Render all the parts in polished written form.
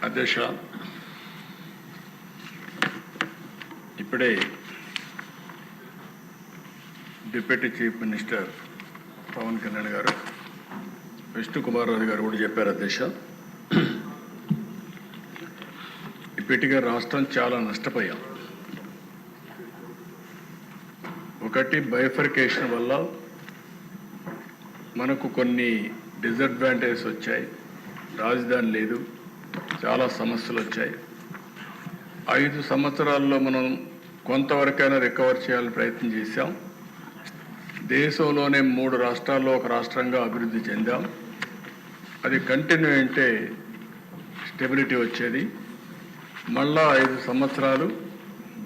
అధ్యక్ష, ఇప్పుడే deputy chief minister Pawan Kalyan గారు, విష్ణు కుమార్ రాజు గారు కూడా చెప్పారు. అధ్యక్ష, ఇప్పటికే రాష్ట్రం చాలా నష్టపోయాం. ఒకటి, బైఫర్కేషన్ వల్ల మనకు కొన్ని డిసడ్వాంటేజెస్ వచ్చాయి. రాజధాని లేదు, చాలా సమస్యలు వచ్చాయి. 5 సంవత్సరాల్లో మనం కొంతవరకైనా రికవర్ చేయాలని ప్రయత్నం చేశాం. దేశంలోనే 3 రాష్ట్రాల్లో ఒక రాష్ట్రంగా అభివృద్ధి చెందాం. అది కంటిన్యూ అంటే స్టెబిలిటీ వచ్చేది. మళ్ళా 5 సంవత్సరాలు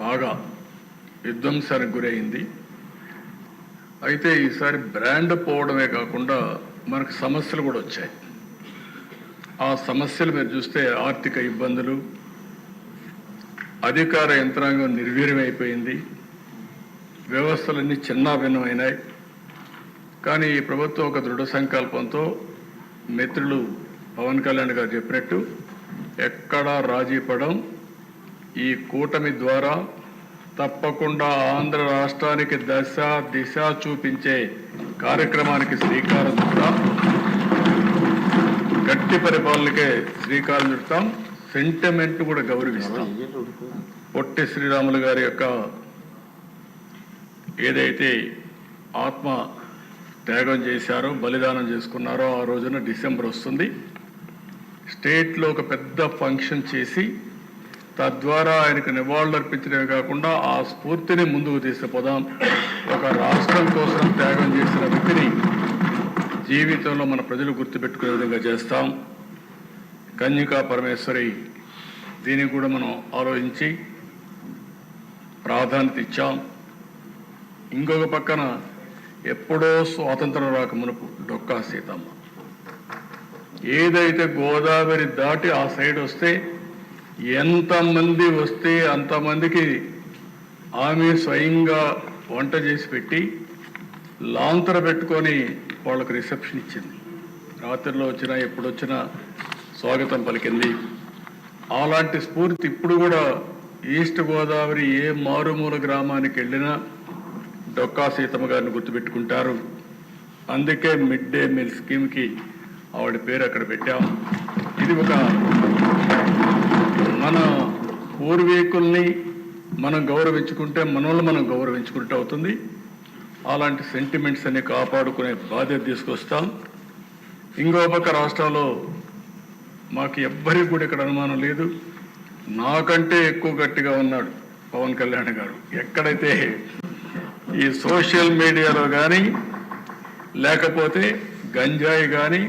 బాగా విధ్వంసానికి గురైంది. అయితే ఈసారి బ్రాండ్ పోవడమే కాకుండా మనకు సమస్యలు కూడా వచ్చాయి. ఆ సమస్యలు మీరు చూస్తే ఆర్థిక ఇబ్బందులు, అధికార యంత్రాంగం నిర్వీర్యమైపోయింది, వ్యవస్థలన్నీ చిన్నాభిన్నమైనాయి. కానీ ఈ ప్రభుత్వం ఒక దృఢ సంకల్పంతో మిత్రులు పవన్ కళ్యాణ్ గారు చెప్పినట్టు ఎక్కడా రాజీ పడం, ఈ కూటమి ద్వారా తప్పకుండా ఆంధ్ర రాష్ట్రానికి దశ దిశ చూపించే కార్యక్రమానికి శ్రీకారం చుడతాం. గట్టి పరిపాలనకే శ్రీకారం చుడతాం. సెంటిమెంట్ కూడా గౌరవిస్తాం. పొట్టి శ్రీరాములు గారి యొక్క ఏదైతే ఆత్మ త్యాగం చేశారో, బలిదానం చేసుకున్నారో, ఆ రోజున డిసెంబర్ వస్తుంది. స్టేట్లో ఒక పెద్ద ఫంక్షన్ చేసి తద్వారా ఆయనకు నివాళులు అర్పించడమే కాకుండా ఆ స్ఫూర్తిని ముందుకు తీసుకుపోదాం. ఒక రాష్ట్రం కోసం త్యాగం చేసిన వ్యక్తిని జీవితంలో మన ప్రజలు గుర్తుపెట్టుకునే విధంగా చేస్తాం. కన్యకా పరమేశ్వరి, దీనికి కూడా మనం ఆలోచించి ప్రాధాన్యత ఇచ్చాం. ఇంకొక పక్కన ఎప్పుడో స్వాతంత్రం రాక మునుపు డొక్కా సీతమ్మ ఏదైతే గోదావరి దాటి ఆ సైడ్ వస్తే ఎంతమంది వస్తే అంతమందికి ఆమె స్వయంగా వంట చేసి పెట్టి లాంతర పెట్టుకొని వాళ్ళకు రిసెప్షన్ ఇచ్చింది. రాత్రిలో వచ్చినా ఎప్పుడొచ్చినా స్వాగతం పలికింది. అలాంటి స్ఫూర్తి ఇప్పుడు కూడా ఈస్ట్ గోదావరి ఏ మారుమూల గ్రామానికి వెళ్ళినా డొక్కా సీతమ్మ గారిని గుర్తుపెట్టుకుంటారు. అందుకే మిడ్ డే మీల్ స్కీమ్కి ఆవిడ పేరు అక్కడ పెట్టాం. ఇది ఒక మన పూర్వీకుల్ని మనం గౌరవించుకుంటే మనల్ని మనం గౌరవించుకుంటే అవుతుంది. అలాంటి సెంటిమెంట్స్ అన్ని కాపాడుకునే బాధ్యత తీసుకొస్తాం. ఇంకో పక్క రాష్ట్రంలో మాకు ఎవ్వరికి కూడా ఇక్కడ అనుమానం లేదు, నాకంటే ఎక్కువ గట్టిగా ఉన్నాడు పవన్ కళ్యాణ్ గారు. ఎక్కడైతే ఈ సోషల్ మీడియాలో కానీ లేకపోతే గంజాయి కానీ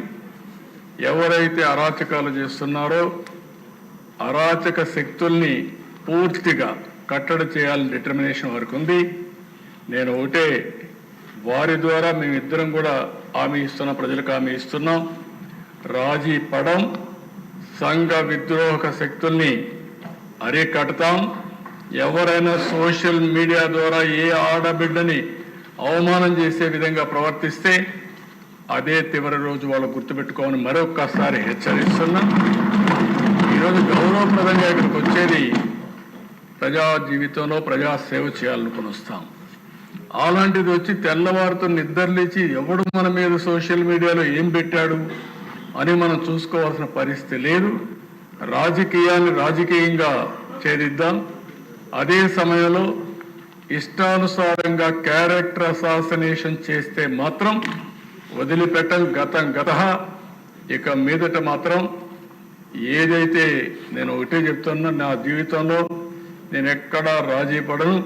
ఎవరైతే అరాచకాలు చేస్తున్నారో అరాచక శక్తుల్ని పూర్తిగా కట్టడి చేయాలని డిటర్మినేషన్ వరకు ఉంది. నేను ఒకటే, వారి ద్వారా మేమిద్దరం కూడా హామీ ఇస్తున్నాం, ప్రజలకు హామీ ఇస్తున్నాం. రాజీ పడం, సంఘ విద్రోహక శక్తుల్ని అరికడతాం. ఎవరైనా సోషల్ మీడియా ద్వారా ఏ ఆడబిడ్డని అవమానం చేసే విధంగా ప్రవర్తిస్తే అదే చివరి రోజు వాళ్ళు గుర్తుపెట్టుకోమని మరొక్కసారి హెచ్చరిస్తున్నాం. ఈరోజు గౌరవప్రదంగా ఇక్కడికి వచ్చేది ప్రజా జీవితంలో ప్రజాసేవ చేయాలనుకుని వస్తాం. అలాంటిది వచ్చి తెల్లవారితో నిద్రలేచి ఎవడు మన మీద సోషల్ మీడియాలో ఏం పెట్టాడు అని మనం చూసుకోవాల్సిన పరిస్థితి లేదు. రాజకీయాన్ని రాజకీయంగా ఛేదిద్దాం. అదే సమయంలో ఇష్టానుసారంగా క్యారెక్టర్ అసాసినేషన్ చేస్తే మాత్రం వదిలిపెట్టం. గత ఇక మీదట మాత్రం ఏదైతే నేను ఒకటే చెప్తున్నా, నా జీవితంలో నేను ఎక్కడా రాజీ పడను.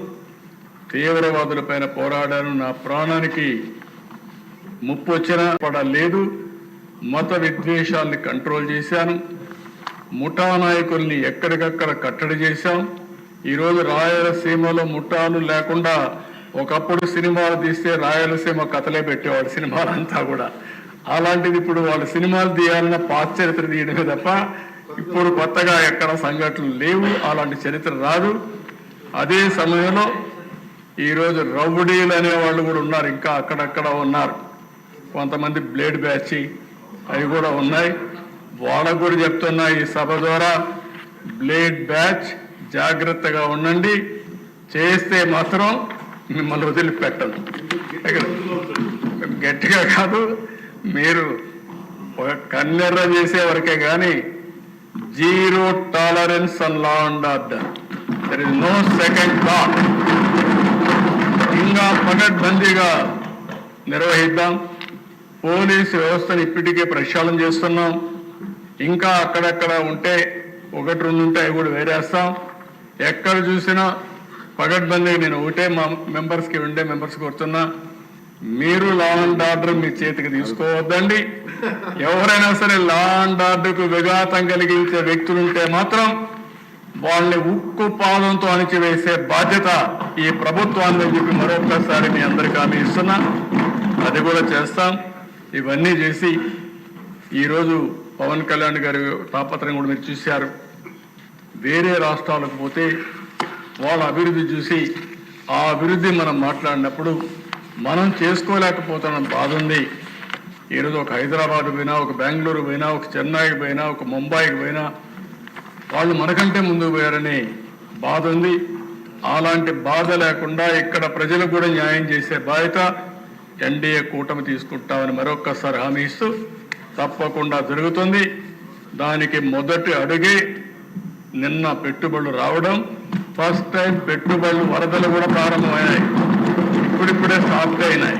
తీవ్రవాదులపైన పోరాడాను, నా ప్రాణానికి ముప్పు వచ్చినా పడలేదు. మత విద్వేషాల్ని కంట్రోల్ చేశాను. ముఠా నాయకుల్ని ఎక్కడికక్కడ కట్టడి చేశాం. ఈరోజు రాయలసీమలో ముఠాలు లేకుండా ఒకప్పుడు సినిమాలు తీస్తే రాయలసీమ కథలే పెట్టేవాడు సినిమాలంతా కూడా. అలాంటిది ఇప్పుడు వాళ్ళు సినిమాలు తీయాలన్న పాత చరిత్ర తీయడమే తప్ప ఇప్పుడు కొత్తగా ఎక్కడ సంఘటనలు లేవు. అలాంటి చరిత్ర రాదు. అదే సమయంలో ఈరోజు రౌడీలు అనేవాళ్ళు కూడా ఉన్నారు, ఇంకా అక్కడక్కడ ఉన్నారు. కొంతమంది బ్లేడ్ బ్యాచ్ అవి కూడా ఉన్నాయి. వాళ్ళకు కూడా చెప్తున్నా ఈ సభ ద్వారా, బ్లేడ్ బ్యాచ్ జాగ్రత్తగా ఉండండి, చేస్తే మాత్రం మిమ్మల్ని వదిలిపెట్టను. గట్టిగా కాదు, మీరు ఒక కన్నెర్ర చేసే వరకే కానీ zero tolerance on law and order. There is no second thought. ఇంకా పకడ్బందీగా నిర్వహిద్దాం. పోలీసు వ్యవస్థను ఇప్పటికే ప్రక్షాళన చేస్తున్నాం. ఇంకా అక్కడక్కడ ఉంటే 1-2 ఉంటే అవి కూడా వేరేస్తాం. ఎక్కడ చూసినా పకడ్బందీగా నేను ఒకటే మా మెంబర్స్ కోరుతున్నా, మీరు లా అండ్ ఆర్డర్ మీ చేతికి తీసుకోవద్దండి. ఎవరైనా సరే లా అండ్ ఆర్డర్కు విఘాతం కలిగించే వ్యక్తులుంటే మాత్రం వాళ్ళని ఉక్కు పాదంతో అణిచివేసే బాధ్యత ఈ ప్రభుత్వాన్ని చెప్పి మరొకసారి మీ అందరికీ హామీ ఇస్తున్నా. అది కూడా చేస్తాం. ఇవన్నీ చేసి ఈరోజు పవన్ కళ్యాణ్ గారి తాపత్రయం కూడా మీరు చూశారు. వేరే రాష్ట్రాలకు పోతే వాళ్ళ అభివృద్ధి చూసి ఆ అభివృద్ధి మనం మాట్లాడినప్పుడు మనం చేసుకోలేకపోతున్న బాధ ఉంది. ఈరోజు ఒక హైదరాబాద్ పోయినా, ఒక బెంగళూరు పోయినా, ఒక చెన్నైకి పోయినా, ఒక ముంబైకి పోయినా వాళ్ళు మనకంటే ముందుకు పోయారని బాధ ఉంది. అలాంటి బాధ లేకుండా ఇక్కడ ప్రజలకు కూడా న్యాయం చేసే బాధ్యత ఎన్డీఏ కూటమి తీసుకుంటామని మరొక్కసారి హామీ ఇస్తూ తప్పకుండా జరుగుతుంది. దానికి మొదటి అడుగే నిన్న పెట్టుబడులు రావడం. ఫస్ట్ టైం పెట్టుబడులు వరదలు కూడా ప్రారంభమయ్యాయి, ఇప్పుడిప్పుడే స్టార్ట్ అయినాయి.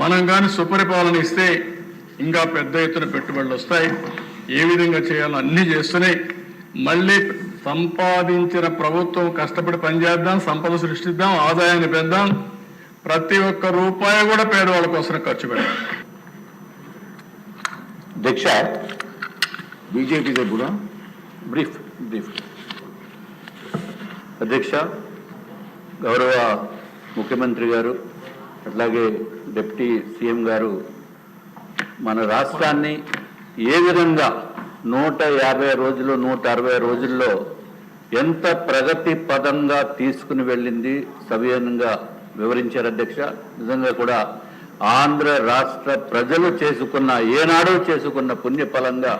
మనం కానీ సుపరిపాలన ఇస్తే ఇంకా పెద్ద ఎత్తున పెట్టుబడులు వస్తాయి. ఏ విధంగా చేయాలో అన్నీ చేస్తున్నాయి. మళ్ళీ సంపాదించిన ప్రభుత్వం కష్టపడి పనిచేద్దాం, సంపద సృష్టిద్దాం, ఆదాయాన్ని పెద్దాం. ప్రతి ఒక్క రూపాయి కూడా పేదవాళ్ళ కోసం ఖర్చు పెడదాం. అధ్యక్ష, బీజేపీ కూడా బ్రీఫ్ అధ్యక్ష, గౌరవ ముఖ్యమంత్రి గారు అట్లాగే డిప్యూటీ సీఎం గారు మన రాష్ట్రాన్ని ఏ విధంగా 150 రోజులు 160 రోజుల్లో ఎంత ప్రగతి పదంగా తీసుకుని వెళ్ళింది సవివరంగా వివరించారు అధ్యక్ష. నిజంగా కూడా ఆంధ్ర రాష్ట్ర ప్రజలు ఏనాడో చేసుకున్న పుణ్యఫలంగా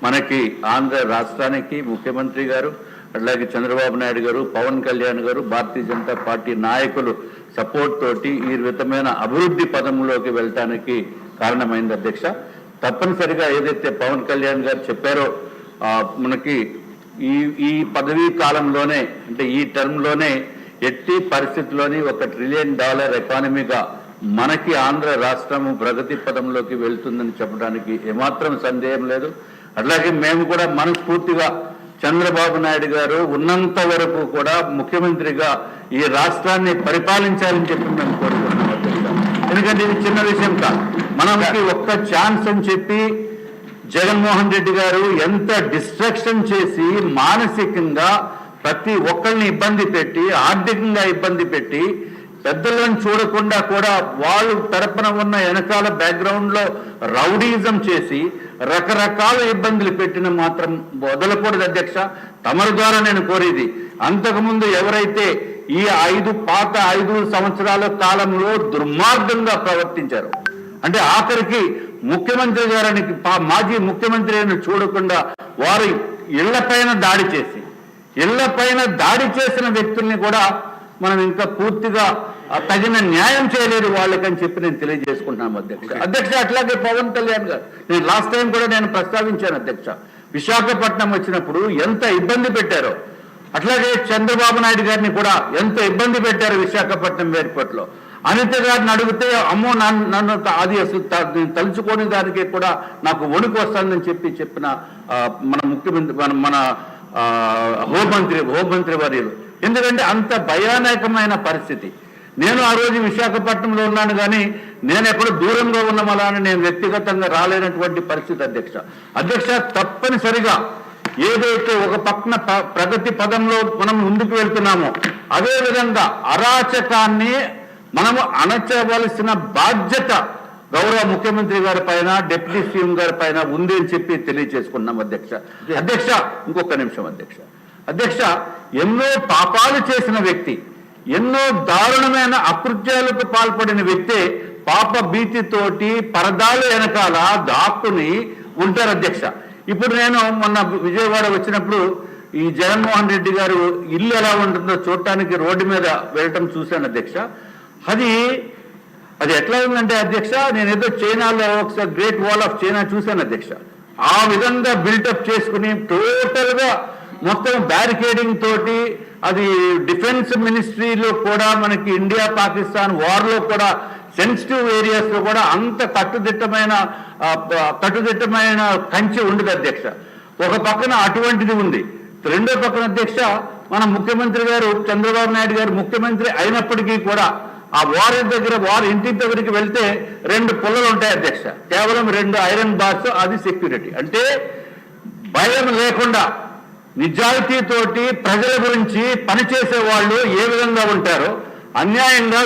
మనకి ఆంధ్ర రాష్ట్రానికి ముఖ్యమంత్రి గారు అట్లాగే చంద్రబాబు నాయుడు గారు, పవన్ కళ్యాణ్ గారు, భారతీయ జనతా పార్టీ నాయకులు సపోర్ట్ తోటి ఈ విధమైన అభివృద్ధి పదంలోకి వెళ్ళటానికి కారణమైంది అధ్యక్ష. తప్పనిసరిగా ఏదైతే పవన్ కళ్యాణ్ గారు చెప్పారో మనకి ఈ పదవీ కాలంలోనే, అంటే ఈ టర్మ్లోనే ఎట్టి పరిస్థితుల్లోని $1 ట్రిలియన్ ఎకానమీగా మనకి ఆంధ్ర రాష్ట్రము ప్రగతి పదంలోకి వెళ్తుందని చెప్పడానికి ఏమాత్రం సందేహం లేదు. అట్లాగే మేము కూడా మనస్ఫూర్తిగా చంద్రబాబు నాయుడు గారు ఉన్నంత వరకు కూడా ముఖ్యమంత్రిగా ఈ రాష్ట్రాన్ని పరిపాలించాలని చెప్పి మేము కోరుకుంటున్నాం. ఎందుకంటే ఇది చిన్న విషయం కాదు. మనకి ఒక్క ఛాన్స్ అని చెప్పి జగన్మోహన్ రెడ్డి గారు ఎంత డిస్ట్రక్షన్ చేసి మానసికంగా ప్రతి ఒక్కరిని ఇబ్బంది పెట్టి, ఆర్థికంగా ఇబ్బంది పెట్టి, పెద్దలను చూడకుండా కూడా వాళ్ళు తరపున ఉన్న వెనకాల బ్యాక్గ్రౌండ్లో రౌడీజం చేసి రకరకాల ఇబ్బందులు పెట్టిన మాత్రం వదలకూడదు అధ్యక్ష. తమరి ద్వారా నేను కోరేది, అంతకుముందు ఎవరైతే ఈ 5 సంవత్సరాల కాలంలో దుర్మార్గంగా ప్రవర్తించారు, అంటే ఆఖరికి ముఖ్యమంత్రి గారిని, మాజీ ముఖ్యమంత్రి అని చూడకుండా వారి ఇళ్లపైన దాడి చేసిన వ్యక్తుల్ని కూడా మనం ఇంకా పూర్తిగా తగిన న్యాయం చేయలేదు వాళ్ళకని చెప్పి నేను తెలియజేసుకుంటున్నాను అధ్యక్ష. అట్లాగే పవన్ కళ్యాణ్ గారు, నేను లాస్ట్ టైం కూడా నేను ప్రస్తావించాను అధ్యక్ష, విశాఖపట్నం వచ్చినప్పుడు ఎంత ఇబ్బంది పెట్టారో, అట్లాగే చంద్రబాబు నాయుడు గారిని కూడా ఎంత ఇబ్బంది పెట్టారు విశాఖపట్నం ఎయిర్పోర్ట్లో. అనిత గారిని అడిగితే అమ్మో నన్ను అది అసలు తలుచుకోని దానికి కూడా నాకు వణుకు వస్తుందని చెప్పిన మన ముఖ్యమంత్రి మన హోంమంత్రి వర్యులు. ఎందుకంటే అంత భయానకమైన పరిస్థితి. నేను ఆ రోజు విశాఖపట్నంలో ఉన్నాను, కానీ నేను ఎక్కడ దూరంగా ఉన్నామలా అని నేను వ్యక్తిగతంగా రాలేనటువంటి పరిస్థితి అధ్యక్ష. తప్పనిసరిగా ఏదైతే ఒక పక్కన ప్రగతి పదంలో మనం ముందుకు వెళ్తున్నామో, అదేవిధంగా అరాచకాన్ని మనము అణచవలసిన బాధ్యత గౌరవ ముఖ్యమంత్రి గారి పైన, డిప్యూటీ సీఎం గారి పైన ఉంది అని చెప్పి తెలియజేసుకున్నాం అధ్యక్ష. ఇంకొక నిమిషం అధ్యక్ష, ఎన్నో పాపాలు చేసిన వ్యక్తి, ఎన్నో దారుణమైన అకృత్యాలకు పాల్పడిన వ్యక్తే పాప భీతితోటి పరదాలు వెనకాల దాక్కుని ఉంటారు అధ్యక్ష. ఇప్పుడు నేను మొన్న విజయవాడ వచ్చినప్పుడు ఈ జగన్మోహన్ రెడ్డి గారు ఇల్లు ఎలా ఉంటుందో చూడటానికి రోడ్డు మీద వెళ్ళటం చూశాను అధ్యక్ష. అది ఎట్లా ఉందంటే అధ్యక్ష, నేను ఏదో చైనాలో ఒకసారి గ్రేట్ వాల్ ఆఫ్ చైనా చూశాను అధ్యక్ష. ఆ విధంగా బిల్డప్ చేసుకుని టోటల్గా మొత్తం బ్యారికేడింగ్ తోటి, అది డిఫెన్స్ మినిస్ట్రీలో కూడా మనకి ఇండియా పాకిస్తాన్ వార్లో కూడా సెన్సిటివ్ ఏరియాస్లో కూడా అంత కట్టుదిట్టమైన కంచె ఉండదు అధ్యక్ష. ఒక పక్కన అటువంటిది ఉంది. రెండో పక్కన అధ్యక్ష, మన ముఖ్యమంత్రి గారు చంద్రబాబు నాయుడు గారు ముఖ్యమంత్రి అయినప్పటికీ కూడా ఆ వారి ఇంటి దగ్గరికి వెళ్తే 2 పుల్లలు ఉంటాయి అధ్యక్ష, కేవలం 2 ఐరన్ బార్స్, అది సెక్యూరిటీ. అంటే భయం లేకుండా నిజాయితీతోటి ప్రజల గురించి పనిచేసే వాళ్ళు ఏ విధంగా ఉంటారో, అన్యాయంగా